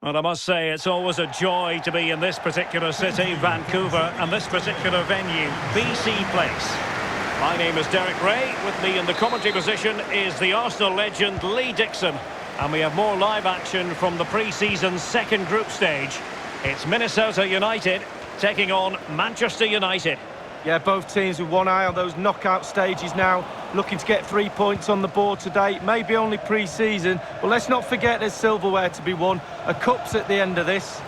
Well, I must say, it's always a joy to be in this particular city, Vancouver, and this particular venue, BC Place. My name is Derek Ray. With me in the commentary position is the Arsenal legend Lee Dixon. And we have more live action from the pre-season second group stage. It's Minnesota United taking on Manchester United. Yeah, both teams with one eye on those knockout stages now, looking to get 3 points on the board today. Maybe only pre-season, but let's not forget there's silverware to be won. A cup's at the end of this.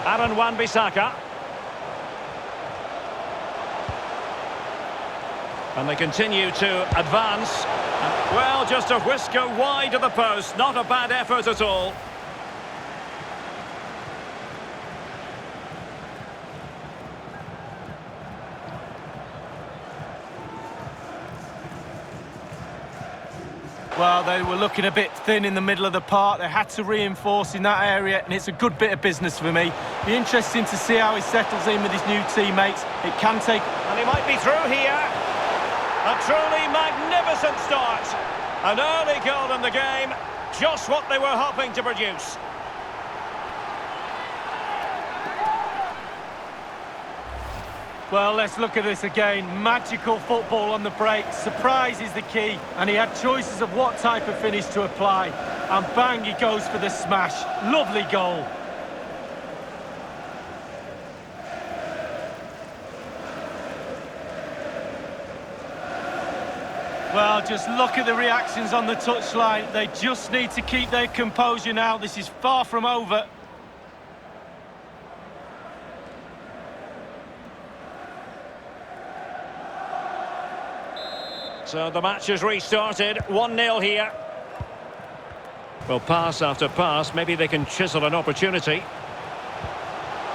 Aaron Wan-Bissaka. And they continue to advance. Well, just a whisker wide of the post. Not a bad effort at all. Well, they were looking a bit thin in the middle of the park. They had to reinforce in that area, and it's a good bit of business for me. Be interesting to see how he settles in with his new teammates. It can take... And he might be through here. A truly magnificent start. An early goal in the game. Just what they were hoping to produce. Well, let's look at this again. Magical football on the break. Surprise is the key. And he had choices of what type of finish to apply. And bang, he goes for the smash. Lovely goal. Well, just look at the reactions on the touchline. They just need to keep their composure now. This is far from over. So the match has restarted, 1-0 here. Well, pass after pass, maybe they can chisel an opportunity.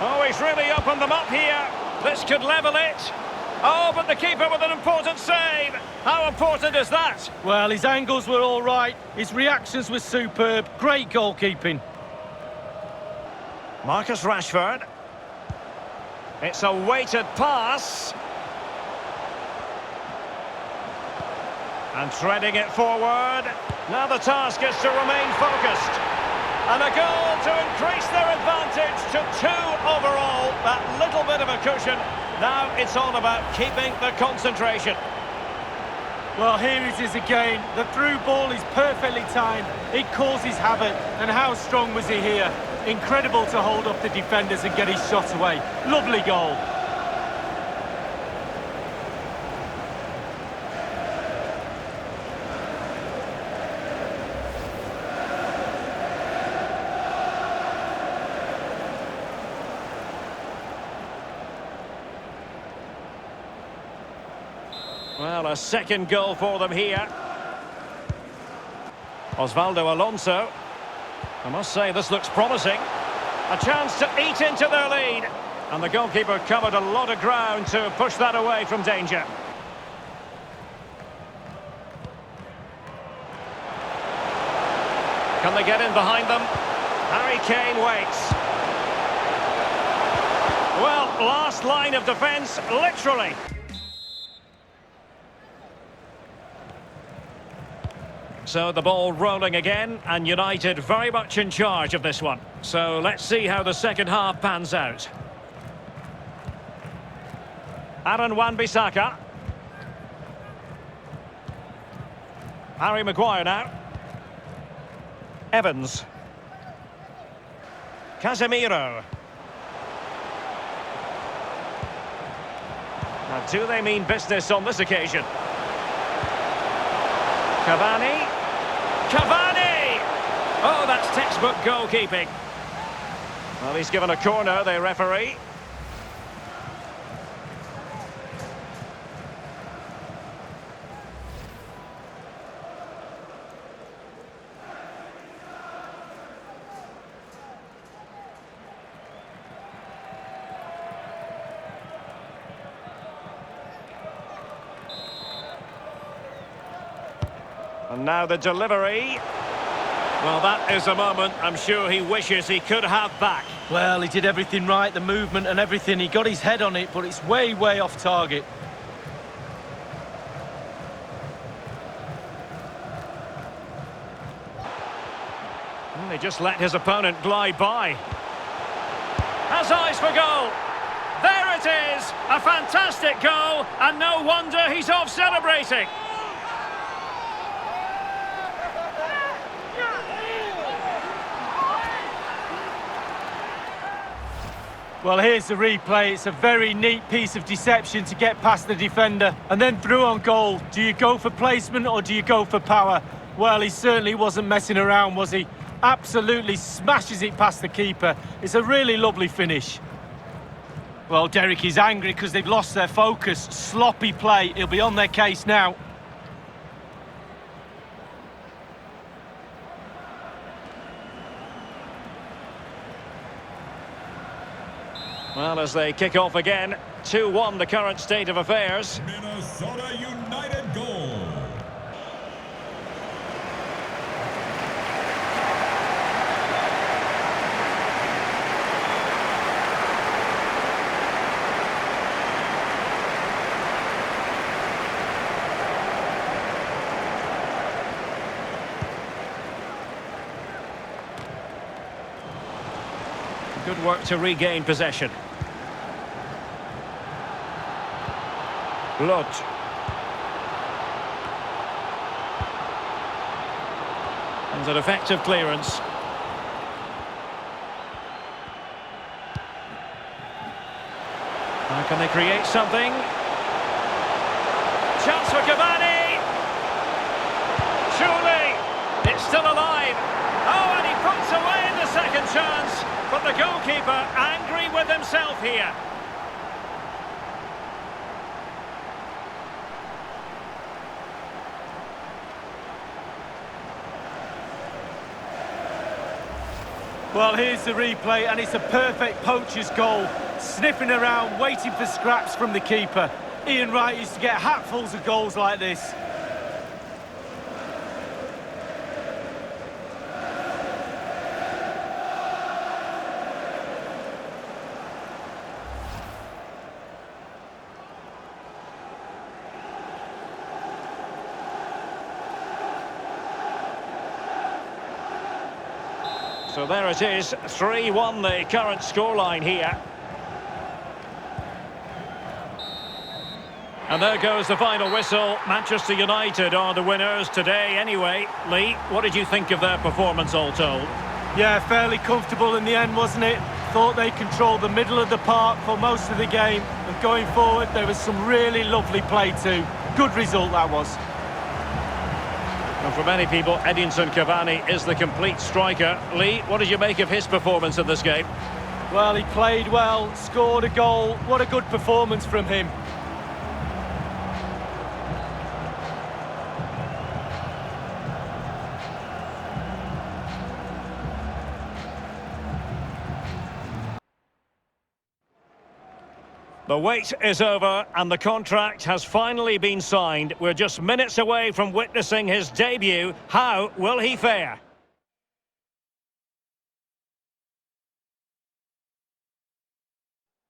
Oh, he's really opened them up here. This could level it. Oh, but the keeper with an important save. How important is that? Well, his angles were all right. His reactions were superb. Great goalkeeping. Marcus Rashford. It's a weighted pass. And treading it forward. Now the task is to remain focused. And a goal to increase their advantage to 2 overall. That little bit of a cushion. Now it's all about keeping the concentration. Well, here it is again. The through ball is perfectly timed. It causes havoc. And how strong was he here? Incredible to hold up the defenders and get his shot away. Lovely goal. Well, a second goal for them here. Osvaldo Alonso. I must say, this looks promising. A chance to eat into their lead. And the goalkeeper covered a lot of ground to push that away from danger. Can they get in behind them? Harry Kane waits. Well, last line of defence, literally. So the ball rolling again, and United very much in charge of this one. So let's see how the second half pans out. Aaron Wan-Bissaka. Harry Maguire now. Evans. Casemiro. Now, do they mean business on this occasion? Cavani. Cavani! Oh, that's textbook goalkeeping. Well, he's given a corner, the referee. And now the delivery. Well, that is a moment I'm sure he wishes he could have back. Well, he did everything right, the movement and everything. He got his head on it, but it's way, way off target. And they just let his opponent glide by. Has eyes for goal. There it is! A fantastic goal, and no wonder he's off celebrating. Well, here's the replay. It's a very neat piece of deception to get past the defender and then through on goal. Do you go for placement or do you go for power? Well, he certainly wasn't messing around, was he? Absolutely smashes it past the keeper. It's a really lovely finish. Well, Derek is angry because they've lost their focus. Sloppy play. He'll be on their case now. Well, as they kick off again, 2-1 the current state of affairs. Minnesota United goal. Good work to regain possession. Lot. And an effective clearance. Now can they create something? Chance for Cavani! Surely! It's still alive! Oh, and he puts away the second chance! But the goalkeeper angry with himself here. Well, here's the replay, and it's a perfect poacher's goal. Sniffing around, waiting for scraps from the keeper. Ian Wright used to get hatfuls of goals like this. So there it is, 3-1 the current scoreline here. And there goes the final whistle. Manchester United are the winners today anyway. Lee, what did you think of their performance all told? Yeah, fairly comfortable in the end, wasn't it? Thought they controlled the middle of the park for most of the game. And going forward, there was some really lovely play too. Good result, that was. And for many people, Edinson Cavani is the complete striker. Lee, what did you make of his performance in this game? Well, he played well, scored a goal. What a good performance from him. The wait is over and the contract has finally been signed. We're just minutes away from witnessing his debut. How will he fare?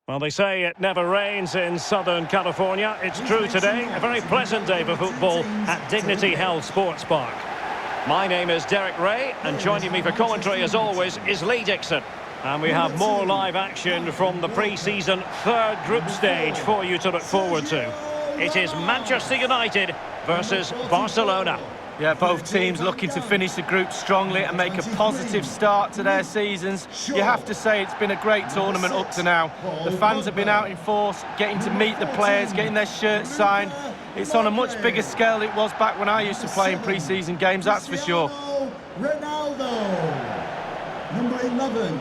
Well, they say it never rains in Southern California. It's true today. A very pleasant day for football at Dignity Health Sports Park. My name is Derek Ray, and joining me for commentary, as always, is Lee Dixon. And we have more live action from the pre-season third group stage for you to look forward to. It is Manchester United versus Barcelona. Yeah, both teams looking to finish the group strongly and make a positive start to their seasons. You have to say it's been a great tournament up to now. The fans have been out in force, getting to meet the players, getting their shirts signed. It's on a much bigger scale than it was back when I used to play in pre-season games, that's for sure. Ronaldo, number 11.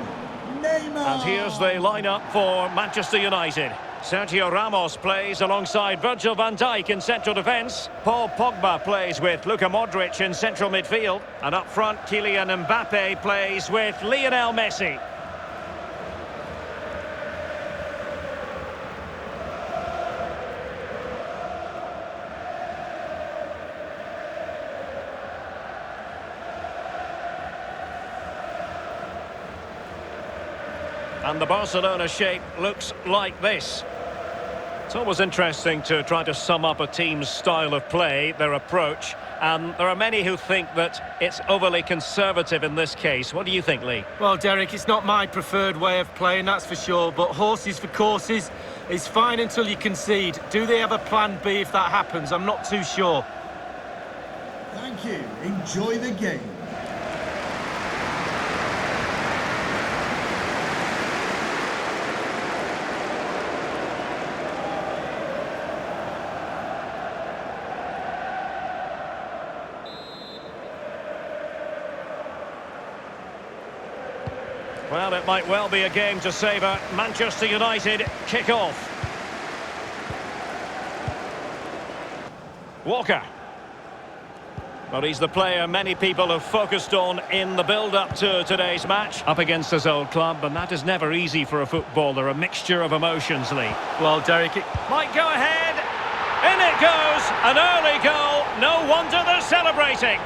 And here's the lineup for Manchester United. Sergio Ramos plays alongside Virgil van Dijk in central defence. Paul Pogba plays with Luka Modric in central midfield. And up front, Kylian Mbappe plays with Lionel Messi. And the Barcelona shape looks like this. It's always interesting to try to sum up a team's style of play, their approach. and there are many who think that it's overly conservative in this case. What do you think, Lee? Well, Derek, it's not my preferred way of playing, that's for sure, but horses for courses is fine until you concede. Do they have a plan B if that happens? I'm not too sure. Thank you. Enjoy the game. Well, it might well be a game to savour. Manchester United kick off. Walker. Well, he's the player many people have focused on in the build-up to today's match. Up against his old club, and that is never easy for a footballer, a mixture of emotions, Lee. Well, Derek, it Might go ahead. In it goes. An early goal. No wonder they're celebrating.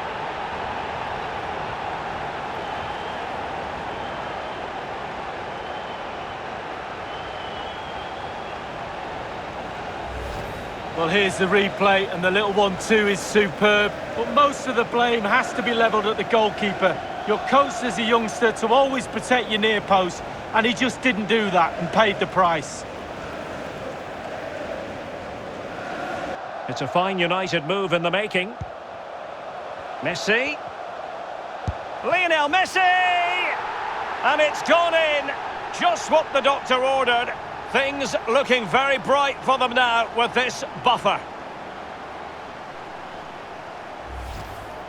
Well, here's the replay, and the little 1-2 is superb. But most of the blame has to be levelled at the goalkeeper. You're coached as a youngster to always protect your near post, and he just didn't do that and paid the price. It's a fine United move in the making. Messi. Lionel Messi! And it's gone in. Just what the doctor ordered. Things looking very bright for them now with this buffer.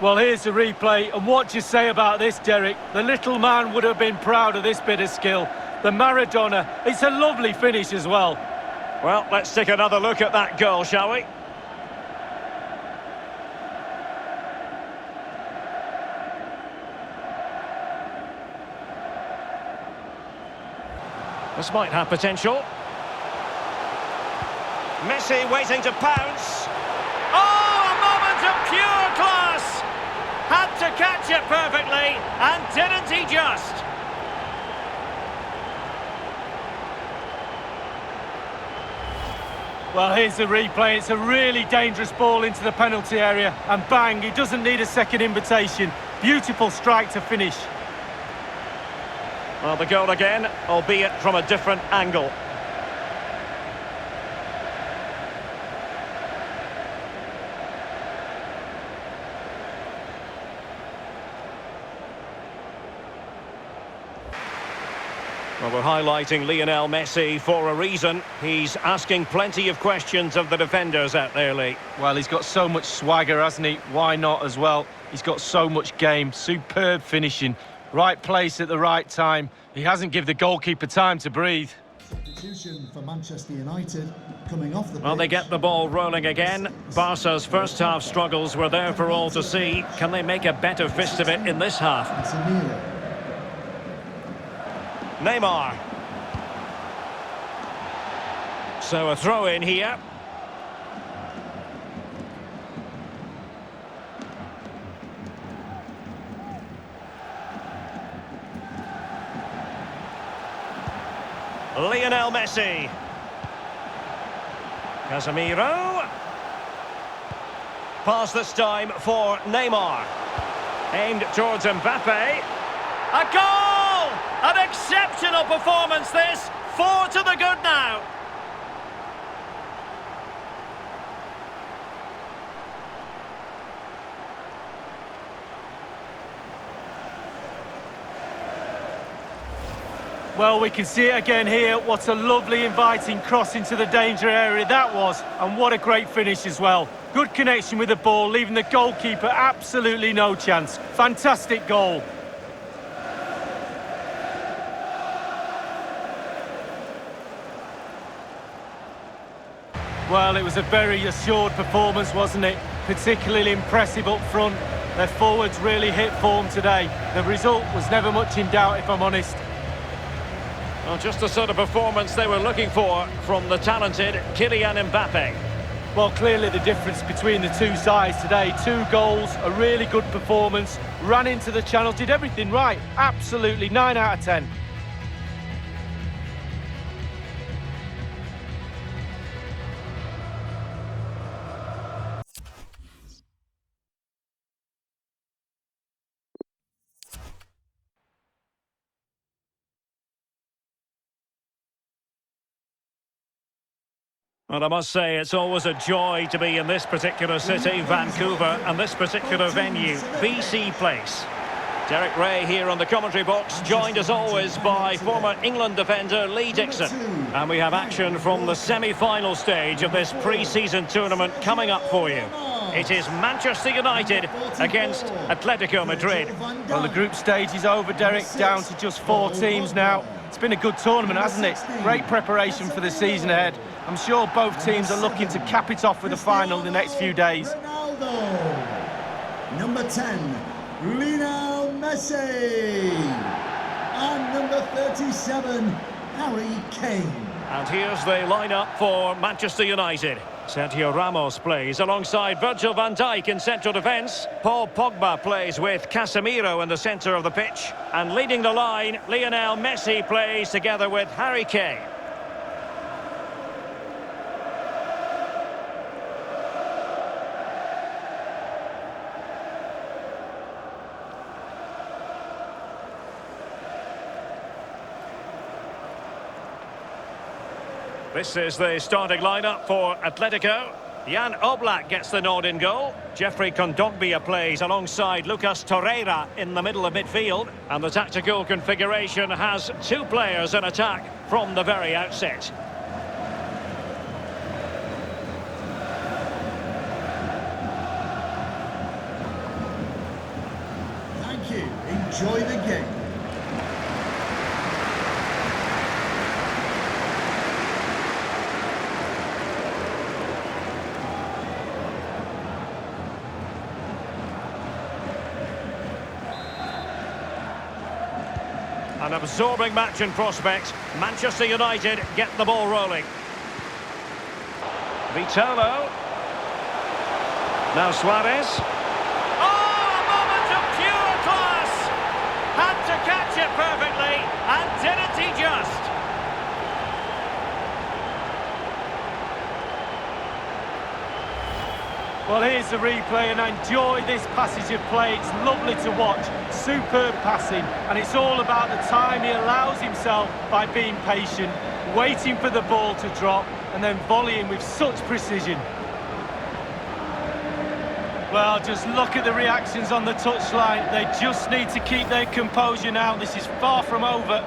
Well, here's the replay, and what do you say about this, Derek? The little man would have been proud of this bit of skill. The Maradona, it's a lovely finish as well. Well, let's take another look at that goal, shall we? This might have potential. Messi waiting to pounce. Oh, a moment of pure class! Had to catch it perfectly, and didn't he just? Well, here's the replay. It's a really dangerous ball into the penalty area, and bang, he doesn't need a second invitation. Beautiful strike to finish. Well, the goal again, albeit from a different angle. Well, we're highlighting Lionel Messi for a reason. He's asking plenty of questions of the defenders out there, Lee. Well, he's got so much swagger, hasn't he? Why not as well? He's got so much game, superb finishing, right place at the right time. He hasn't given the goalkeeper time to breathe. Substitution for Manchester United coming off the Well, they get the ball rolling again. Barca's first half struggles were there for all to see. Can they make a better fist of it in this half? Neymar. So a throw in here. Lionel Messi. Casemiro. Pass this time for Neymar. Aimed towards Mbappe. A goal! An exceptional performance this. 4 to the good now. Well, we can see it again here. What a lovely inviting cross into the danger area that was. And what a great finish as well. Good connection with the ball, leaving the goalkeeper absolutely no chance. Fantastic goal. Well, it was a very assured performance, wasn't it? Particularly impressive up front. Their forwards really hit form today. The result was never much in doubt, if I'm honest. Well, just the sort of performance they were looking for from the talented Kylian Mbappe. Well, clearly the difference between the two sides today. 2 goals, a really good performance, ran into the channel, did everything right. Absolutely, 9 out of 10. Well, I must say, it's always a joy to be in this particular city, Vancouver, and this particular venue, BC Place. Derek Ray here on the commentary box, joined as always by former England defender Lee Dixon. And we have action from the semi-final stage of this pre-season tournament coming up for you. It is Manchester United against Atletico Madrid. Well, the group stage is over, Derek, down to just 4 teams now. It's been a good tournament, hasn't it? Great preparation for the season ahead. I'm sure both teams are looking to cap it off with a final in the next few days. Ronaldo. Number 10, Lionel Messi. And number 37, Harry Kane. And here's the lineup for Manchester United. Sergio Ramos plays alongside Virgil van Dijk in central defence. Paul Pogba plays with Casemiro in the centre of the pitch. And leading the line, Lionel Messi plays together with Harry Kane. This is the starting lineup for Atletico. Jan Oblak gets the nod in goal. Jeffrey Kondogbia plays alongside Lucas Torreira in the middle of midfield. And the tactical configuration has 2 players in attack from the very outset. Thank you. Enjoy the game. An absorbing match in prospect. Manchester United get the ball rolling. Vitolo. Now Suarez. Oh, a moment of pure class! Had to catch it perfectly, and didn't he just? Well, here's the replay, and I enjoy this passage of play. It's lovely to watch. Superb passing, and it's all about the time he allows himself by being patient, waiting for the ball to drop, and then volleying with such precision. Well, just look at the reactions on the touchline. They just need to keep their composure now. This is far from over.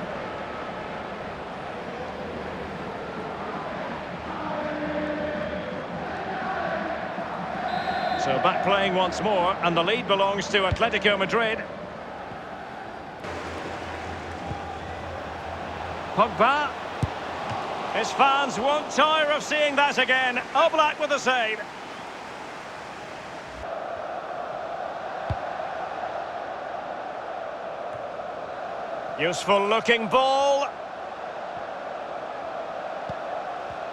So back playing once more, and the lead belongs to Atletico Madrid. Pogba. His fans won't tire of seeing that again. Oblak with the save. Useful looking ball.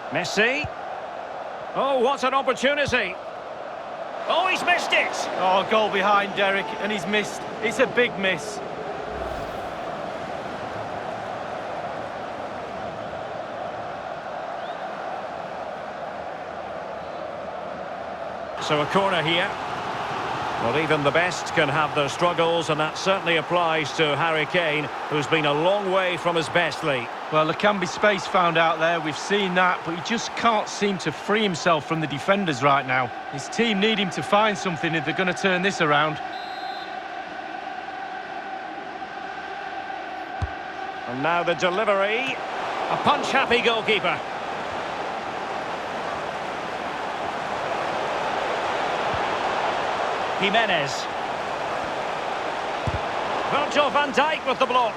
Messi. Oh, what an opportunity. Oh, he's missed it! Oh, goal behind, Derek, and he's missed. It's a big miss. So a corner here. Well, even the best can have their struggles, and that certainly applies to Harry Kane, who's been a long way from his best, Lee. Well, there can be space found out there. We've seen that, but he just can't seem to free himself from the defenders right now. His team need him to find something if they're going to turn this around. And now the delivery. A punch-happy goalkeeper. Jimenez. Virgil van Dijk with the block.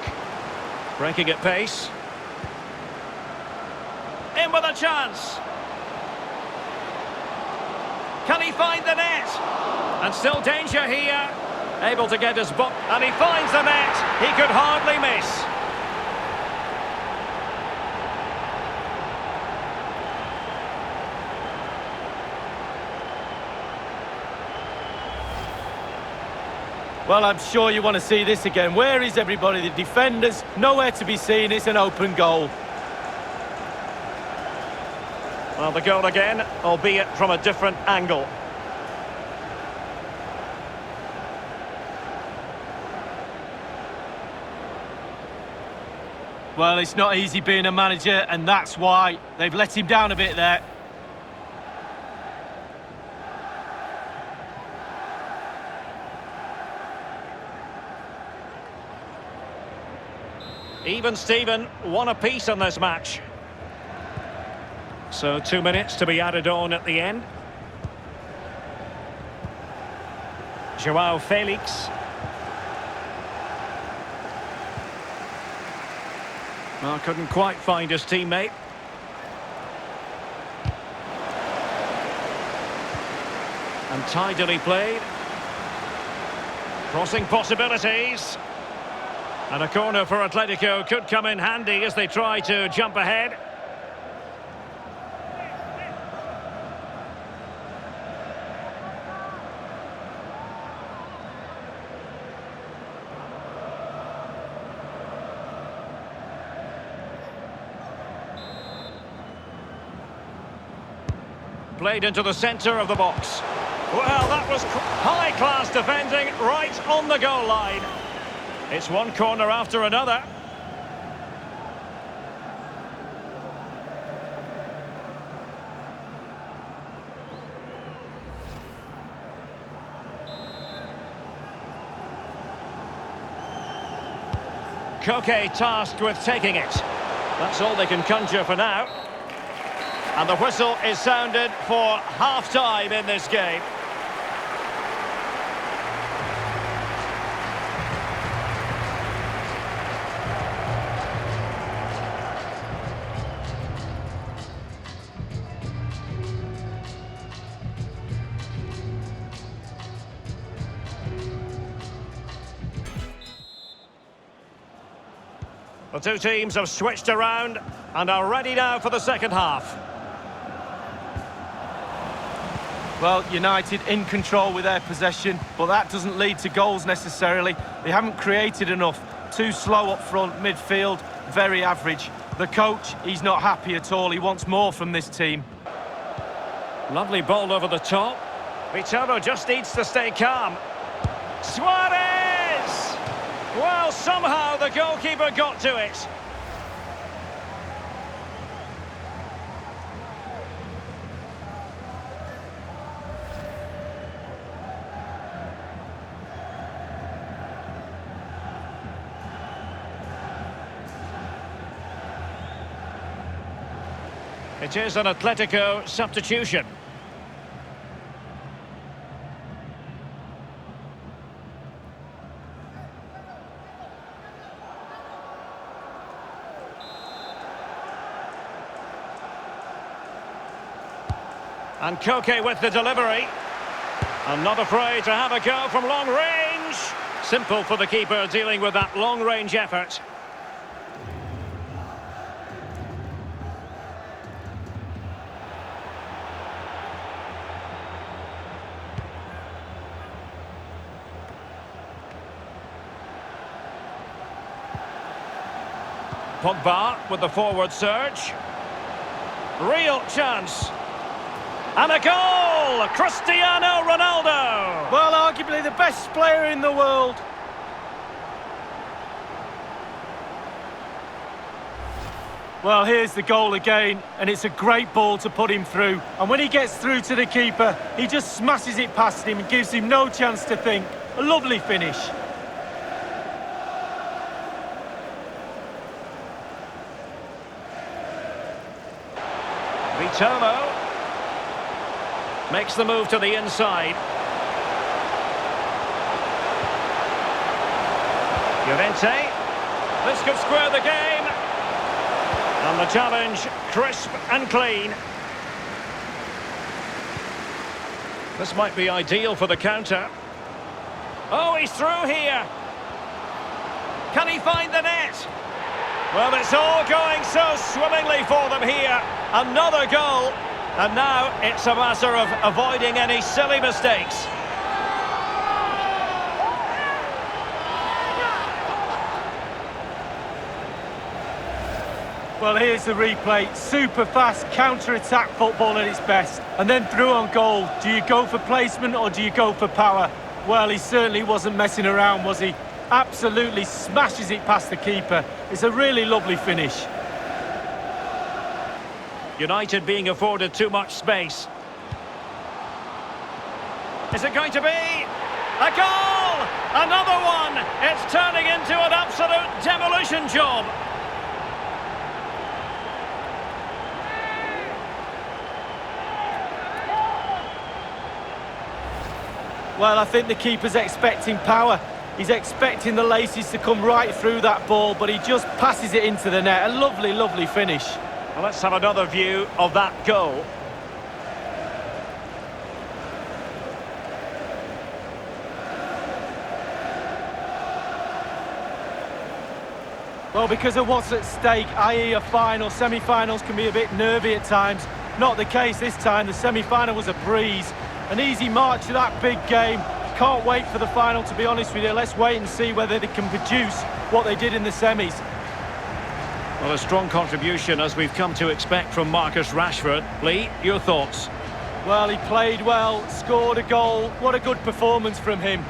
Breaking at pace. In with a chance. Can he find the net? And still danger here. Able to get his butt. And he finds the net. He could hardly miss. Well, I'm sure you want to see this again. Where is everybody? The defenders, nowhere to be seen. It's an open goal. Well, the goal again, albeit from a different angle. Well, it's not easy being a manager, and that's why they've let him down a bit there. Even Steven, one apiece on this match. So 2 minutes to be added on at the end. Joao Felix. Well, couldn't quite find his teammate. And tidily played. Crossing possibilities. And a corner for Atletico could come in handy as they try to jump ahead. Played into the centre of the box. Well, that was high-class defending right on the goal line. It's one corner after another. Koke tasked with taking it. That's all they can conjure for now. And the whistle is sounded for half-time in this game. The two teams have switched around and are ready now for the second half. Well, United in control with their possession, but that doesn't lead to goals necessarily. They haven't created enough. Too slow up front, midfield, very average. The coach, he's not happy at all. He wants more from this team. Lovely ball over the top. Vitolo just needs to stay calm. Suarez! Well, somehow the goalkeeper got to it. It is an Atletico substitution. And Koke with the delivery. And not afraid to have a go from long range. Simple for the keeper dealing with that long-range effort. Pogba with the forward surge. Real chance. And a goal! Cristiano Ronaldo! Well, arguably the best player in the world. Well, here's the goal again, and it's a great ball to put him through. And when he gets through to the keeper, he just smashes it past him and gives him no chance to think. A lovely finish. Vitolo makes the move to the inside. Llorente. This could square the game. And the challenge, crisp and clean. This might be ideal for the counter. Oh, he's through here. Can he find the net? Well, it's all going so swimmingly for them here. Another goal. And now it's a matter of avoiding any silly mistakes. Well, here's the replay. Super fast counter-attack football at its best. And then through on goal. Do you go for placement or do you go for power? Well, he certainly wasn't messing around, was he? Absolutely smashes it past the keeper. It's a really lovely finish. United being afforded too much space. Is it going to be a goal? Another one! It's turning into an absolute demolition job. Well, I think the keeper's expecting power. He's expecting the laces to come right through that ball, but he just passes it into the net. A lovely, lovely finish. Well, let's have another view of that goal. Well, because of what's at stake, i.e. a final, semi-finals can be a bit nervy at times. Not the case this time. The semi-final was a breeze. An easy march to that big game. Can't wait for the final, to be honest with you. Let's wait and see whether they can produce what they did in the semis. Well, a strong contribution, as we've come to expect from Marcus Rashford. Lee, your thoughts? Well, he played well, scored a goal. What a good performance from him.